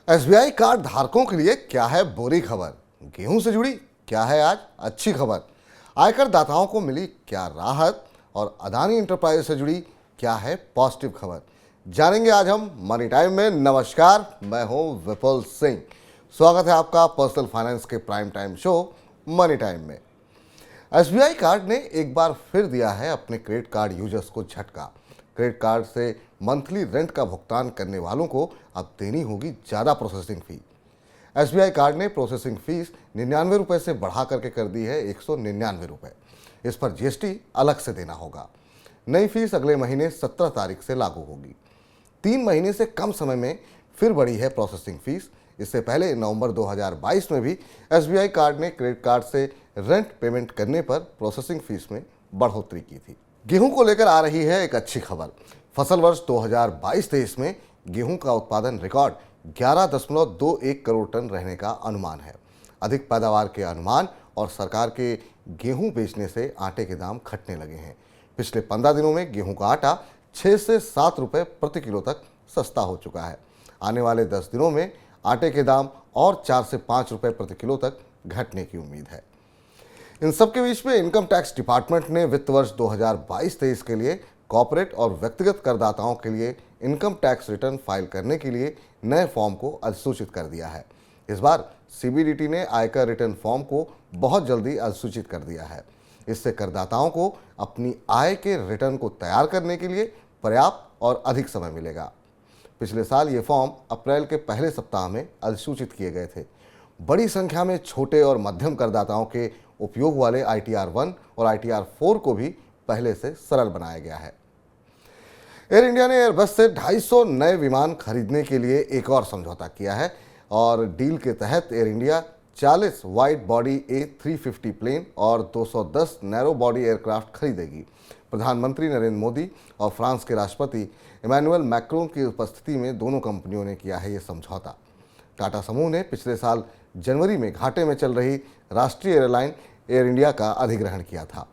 SBI card धारकों के लिए क्या है बुरी खबर? गेहूं से जुड़ी क्या है आज अच्छी खबर? आयकर दाताओं को मिली क्या राहत? और अदानी इंटरप्राइज से जुड़ी क्या है पॉजिटिव खबर? जानेंगे आज हम मनी टाइम में। नमस्कार, मैं हूं विपुल सिंह। स्वागत है आपका पर्सनल फाइनेंस के prime time show money time में। एसबीआई कार्ड ने एक बार फिर दिया है अपने क्रेडिट कार्ड यूजर्स को झटका। क्रेडिट कार्ड से मंथली रेंट का भुगतान करने वालों को अब देनी होगी ज़्यादा प्रोसेसिंग फी। एसबीआई कार्ड ने प्रोसेसिंग फीस 99 रुपये से बढ़ा करके कर दी है 199 रुपये। इस पर जीएसटी अलग से देना होगा। नई फीस अगले महीने 17 तारीख से लागू होगी। 3 महीने से कम समय में फिर बढ़ी है प्रोसेसिंग फीस। इससे पहले नवंबर 2022 में भी एसबीआई कार्ड ने क्रेडिट कार्ड से रेंट पेमेंट करने पर प्रोसेसिंग फीस में बढ़ोतरी की थी। गेहूं को लेकर आ रही है एक अच्छी खबर। फसल वर्ष 2022-23 में गेहूं का उत्पादन रिकॉर्ड 11.21 करोड़ टन रहने का अनुमान है। अधिक पैदावार के अनुमान और सरकार के गेहूं बेचने से आटे के दाम घटने लगे हैं। पिछले 15 दिनों में गेहूं का आटा 6 से 7 रुपये प्रति किलो तक सस्ता हो चुका है। आने वाले 10 दिनों में आटे के दाम और 4 से 5 रुपये प्रति किलो तक घटने की उम्मीद है। इन सबके बीच में इनकम टैक्स डिपार्टमेंट ने वित्त वर्ष 2022-23 के लिए कॉर्पोरेट और व्यक्तिगत करदाताओं के लिए इनकम टैक्स रिटर्न फाइल करने के लिए नए फॉर्म को अधिसूचित कर दिया है। इस बार सीबीडीटी ने आयकर रिटर्न फॉर्म को बहुत जल्दी अधिसूचित कर दिया है। इससे करदाताओं को अपनी आय के रिटर्न को तैयार करने के लिए पर्याप्त और अधिक समय मिलेगा। पिछले साल ये फॉर्म अप्रैल के पहले सप्ताह में अधिसूचित किए गए थे। बड़ी संख्या में छोटे और मध्यम करदाताओं के उपयोग वाले ITR 1 और ITR 4 को भी पहले से सरल बनाया गया है। एयर इंडिया ने एयरबस से 250 नए विमान खरीदने के लिए एक और समझौता किया है और डील के तहत Air India 40 wide body A350 plane और 210 नैरो बॉडी एयरक्राफ्ट खरीदेगी। प्रधानमंत्री नरेंद्र मोदी और फ्रांस के राष्ट्रपति इमैनुअल मैक्रोन की उपस्थिति में दोनों कंपनियों ने किया है ये समझौता। टाटा समूह ने पिछले साल जनवरी में घाटे में चल रही राष्ट्रीय एयरलाइन एयर इंडिया का अधिग्रहण किया था।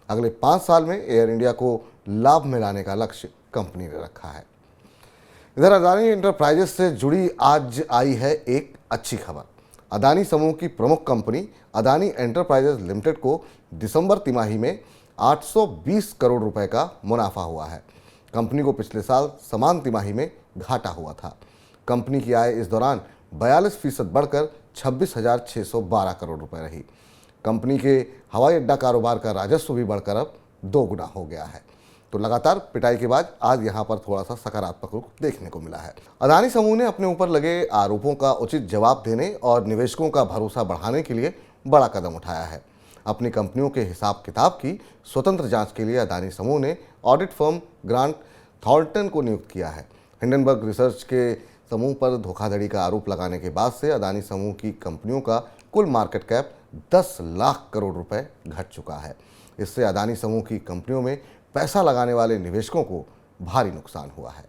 अगले 5 साल में एयर इंडिया को लाभ में लाने का लक्ष्य कंपनी ने रखा है। इधर अदानी इंटरप्राइजेस से जुड़ी आज आई है एक अच्छी खबर। अदानी समूह की प्रमुख कंपनी अदानी एंटरप्राइजेस लिमिटेड को दिसंबर तिमाही में 820 करोड़ रुपए का मुनाफा हुआ है। कंपनी को पिछले साल समान तिमाही में घाटा हुआ था। कंपनी की आय इस दौरान 42% बढ़कर 26,612 करोड़ रुपए रही। कंपनी के हवाई अड्डा कारोबार का राजस्व भी बढ़कर अब 2 गुना हो गया है। तो लगातार पिटाई के बाद आज यहां पर थोड़ा सा सकारात्मक रुख देखने को मिला है। अदानी समूह ने अपने ऊपर लगे आरोपों का उचित जवाब देने और निवेशकों का भरोसा बढ़ाने के लिए बड़ा कदम उठाया है। अपनी कंपनियों के हिसाब किताब की स्वतंत्र जांच के लिए अदानी समूह ने ऑडिट फर्म ग्रांट थॉर्नटन को नियुक्त किया है। हिंडनबर्ग रिसर्च के समूह पर धोखाधड़ी का आरोप लगाने के बाद से अदानी समूह की कंपनियों का कुल मार्केट कैप 10 लाख करोड़ रुपए घट चुका है। इससे अदानी समूह की कंपनियों में पैसा लगाने वाले निवेशकों को भारी नुकसान हुआ है।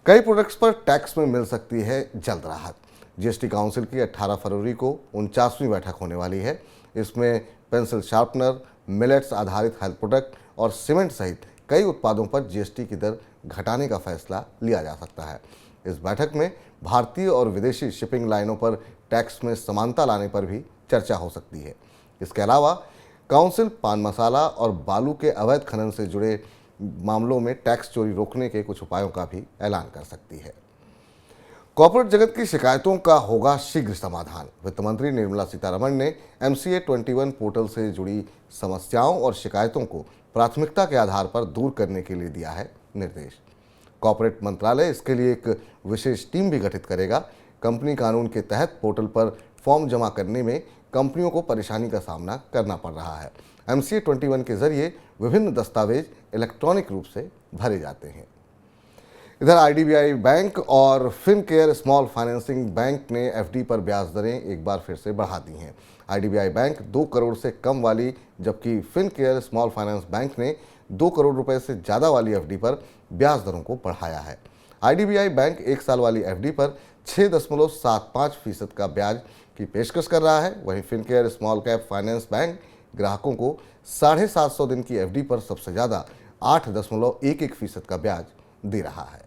कई प्रोडक्ट्स पर टैक्स में मिल सकती है जल्द राहत। जीएसटी काउंसिल की 18 फरवरी को 49वीं बैठक होने वाली है। इसमें पेंसिल शार्पनर, मिलेट्स आधारित हेल्थ प्रोडक्ट और सीमेंट सहित कई उत्पादों पर जीएसटी की दर घटाने का फैसला लिया जा सकता है। इस बैठक में भारतीय और विदेशी शिपिंग लाइनों पर टैक्स में समानता लाने पर भी चर्चा हो सकती है। इसके अलावा काउंसिल पान मसाला और बालू के अवैध खनन से जुड़े मामलों में टैक्स चोरी रोकने के कुछ उपायों का भी ऐलान कर सकती है। कॉर्पोरेट जगत की शिकायतों का होगा शीघ्र समाधान। वित्त मंत्री निर्मला सीतारमण ने MCA 21 पोर्टल से जुड़ी समस्याओं और शिकायतों को प्राथमिकता के आधार पर दूर करने के लिए दिया है निर्देश। कॉर्पोरेट मंत्रालय इसके लिए एक विशेष टीम भी गठित करेगा। कंपनी कानून के तहत पोर्टल पर फॉर्म जमा करने में कंपनियों को परेशानी का सामना करना पड़ रहा है। MCA 21 के जरिए विभिन्न दस्तावेज इलेक्ट्रॉनिक रूप से भरे जाते हैं। इधर IDBI बैंक और फिनकेयर स्मॉल फाइनेंसिंग बैंक ने FD पर ब्याज दरें एक बार फिर से बढ़ा दी हैं। IDBI बैंक 2 करोड़ से कम वाली, जबकि फिनकेयर स्मॉल फाइनेंस बैंक ने 2 करोड़ रुपए से ज़्यादा वाली FD पर ब्याज दरों को बढ़ाया है। IDBI बैंक 1 साल वाली FD पर 6.75% का ब्याज की पेशकश कर रहा है। वहीं Fincare small cap finance bank ग्राहकों को 750 दिन की FD पर सबसे ज़्यादा 8.11% का ब्याज दे रहा है।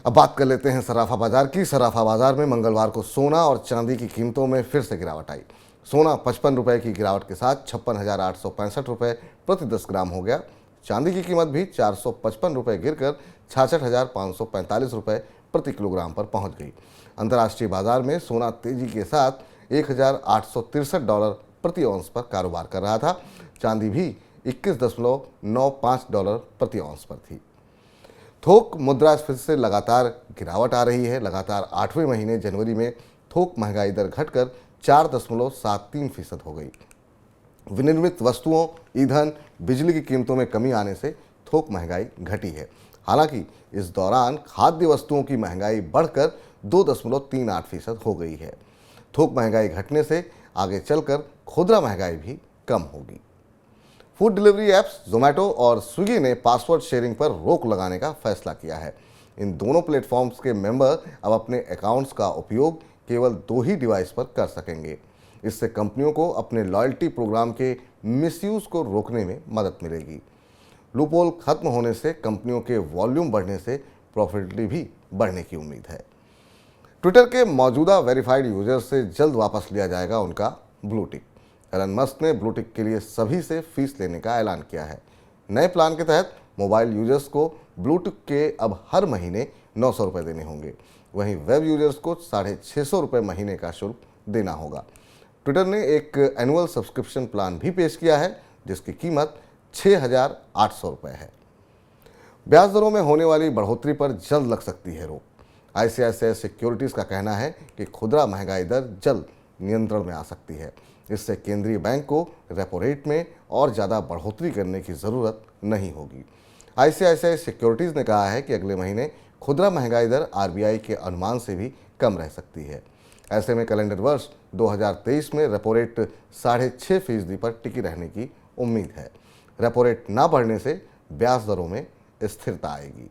अब बात कर लेते हैं सराफा बाजार की। सराफा बाजार में मंगलवार को सोना और चांदी की कीमतों में फिर से गिरावट आई। सोना 55 रुपये की गिरावट के साथ 56,865 रुपये प्रति 10 ग्राम हो गया। चांदी की कीमत भी 455 रुपये गिरकर 66,545 रुपये प्रति किलोग्राम पर पहुंच गई। अंतर्राष्ट्रीय बाजार में सोना तेजी के साथ $1,863 प्रति औंस पर कारोबार कर रहा था। चांदी भी $21.95 प्रति औंस पर थी। थोक मुद्रास्फीति से लगातार गिरावट आ रही है। लगातार 8वें महीने जनवरी में थोक महंगाई दर घटकर 4.73% हो गई। विनिर्मित वस्तुओं, ईंधन, बिजली की कीमतों में कमी आने से थोक महंगाई घटी है। हालांकि इस दौरान खाद्य वस्तुओं की महंगाई बढ़कर 2.38% हो गई है। थोक महंगाई घटने से आगे चलकर खुदरा महंगाई भी कम होगी। फूड डिलीवरी ऐप्स जोमेटो और स्विगी ने पासवर्ड शेयरिंग पर रोक लगाने का फैसला किया है। इन दोनों प्लेटफॉर्म्स के मेंबर अब अपने अकाउंट्स का उपयोग केवल 2 ही डिवाइस पर कर सकेंगे। इससे कंपनियों को अपने लॉयल्टी प्रोग्राम के मिसयूज को रोकने में मदद मिलेगी। लूपहोल खत्म होने से कंपनियों के वॉल्यूम बढ़ने से प्रॉफिटेबिलिटी भी बढ़ने की उम्मीद है। ट्विटर के मौजूदा वेरीफाइड यूजर्स से जल्द वापस लिया जाएगा उनका ब्लू टिक। एलन मस्क ने ब्लू टिक के लिए सभी से फीस लेने का ऐलान किया है। नए प्लान के तहत मोबाइल यूजर्स को ब्लू टिक के अब हर महीने 900 रुपये देने होंगे। वहीं वेब यूजर्स को 650 रुपये महीने का शुल्क देना होगा। ट्विटर ने एक एनुअल सब्सक्रिप्शन प्लान भी पेश किया है जिसकी कीमत 6,800 रुपये है। ब्याज दरों में होने वाली बढ़ोतरी पर जल्द लग सकती है रोक। ICICI सिक्योरिटीज़ का कहना है कि खुदरा महंगाई दर जल्द नियंत्रण में आ सकती है। इससे केंद्रीय बैंक को रेपो रेट में और ज़्यादा बढ़ोतरी करने की ज़रूरत नहीं होगी। ICICI सिक्योरिटीज़ ने कहा है कि अगले महीने खुदरा महंगाई दर RBI के अनुमान से भी कम रह सकती है। ऐसे में कैलेंडर वर्ष 2023 में रेपो रेट 6.5% पर टिकी रहने की उम्मीद है। रेपो रेट ना बढ़ने से ब्याज दरों में स्थिरता आएगी।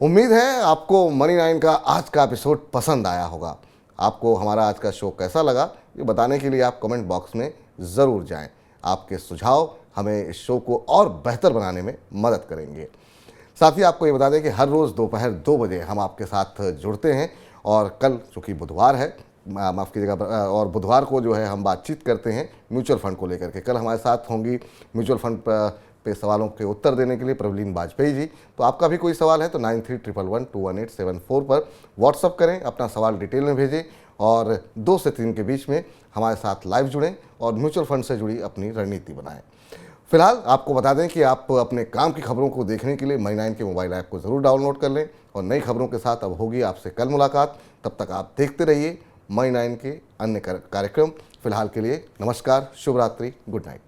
उम्मीद है आपको मनी 9 का आज का एपिसोड पसंद आया होगा। आपको हमारा आज का शो कैसा लगा ये बताने के लिए आप कमेंट बॉक्स में ज़रूर जाएं। आपके सुझाव हमें इस शो को और बेहतर बनाने में मदद करेंगे। साथ ही आपको ये बता दें कि हर रोज़ दोपहर 2 बजे हम आपके साथ जुड़ते हैं और कल चूँकि बुधवार है, माफ़ कीजिएगा, और बुधवार को जो है हम बातचीत करते हैं म्यूचुअल फंड को लेकर के। कल हमारे साथ होंगी म्यूचुअल फंड पे सवालों के उत्तर देने के लिए प्रवीण वाजपेयी जी। तो आपका भी कोई सवाल है तो 9311121874 पर व्हाट्सअप करें, अपना सवाल डिटेल में भेजें और 2 से 3 के बीच में हमारे साथ लाइव जुड़ें और म्यूचुअल फंड से जुड़ी अपनी रणनीति बनाएं। फिलहाल आपको बता दें कि आप अपने काम की खबरों को देखने के लिए मनी 9 के मोबाइल ऐप को ज़रूर डाउनलोड कर लें और नई खबरों के साथ अब होगी आपसे कल मुलाकात। तब तक आप देखते रहिए मनी 9 के अन्य कार्यक्रम। फिलहाल के लिए नमस्कार, शुभ रात्रि, गुड नाइट।